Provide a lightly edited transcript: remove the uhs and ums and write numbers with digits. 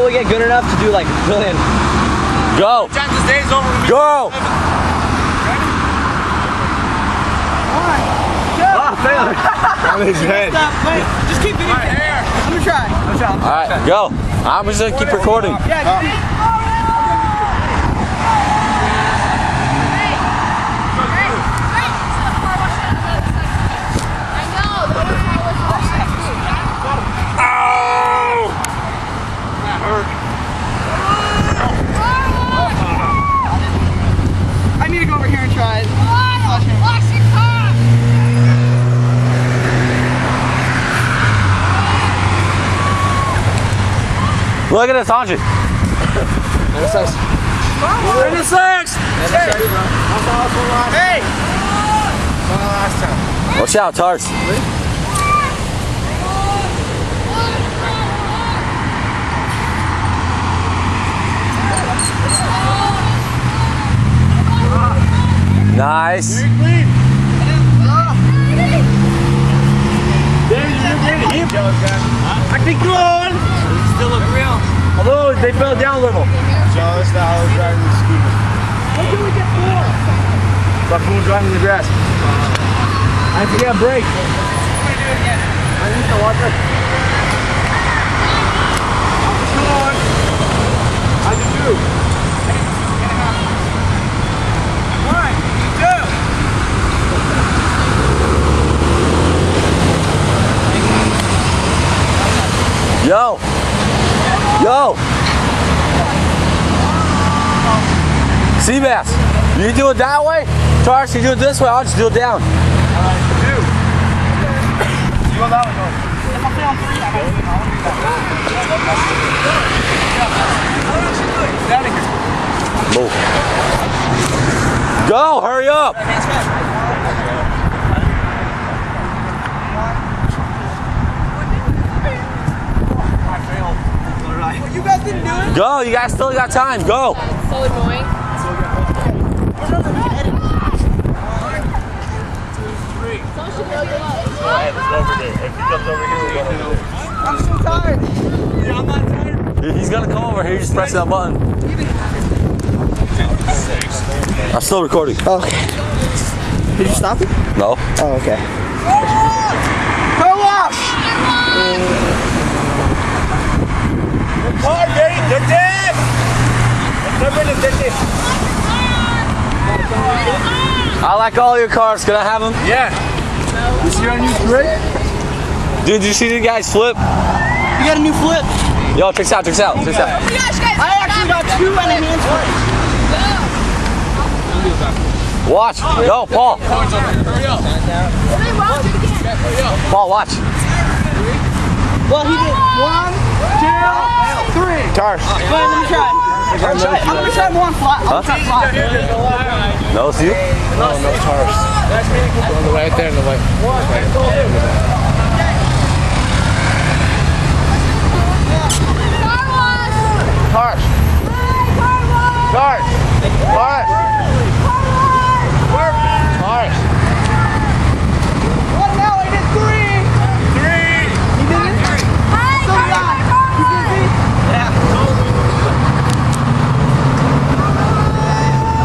until we get good enough to do like a billion. Go. Go. On his head. Just keep it in there. I'm gonna try. Alright, go. I'm just gonna keep recording. I need to go over here and try it. Look at this, Andre. Hey! Watch out, Tars. Nice. I think you're on. Still look real. Although they fell down a little. So that's how I was driving the scooter. What do we get for? Stop going driving the grass. I forget a brake. I need to watch it. Come on. How'd you do? 1, 2. Yo. Yo. Seabass, you do it that way? Tars, you do it this way, I'll just do it down. You go that way, Move. Go, hurry up. You guys didn't do it? Go, you guys still got time, go. That's so annoying. I'm so tired. Yeah, I'm not tired. He's gonna come over here, just press that button. I'm still recording. Okay. Did you stop it? No. Oh, okay. Carwash! Hard, Dave. They're dead. They're dead. I like all your cars, can I have them? Yeah. You see our new brake? Dude, did you see the guys flip? You got a new flip. Yo, check this out, check this out, check this out. I actually got 2 enhanced flips. Watch, go, Paul. Paul, watch. Well, he did 1, 2, 3. Tars. Wait, let me try. I'm gonna try one flat. I'll try flat. No, it's you? No, no Tars. On the way, right there in the way. Tars. Tars. Tars. Tars.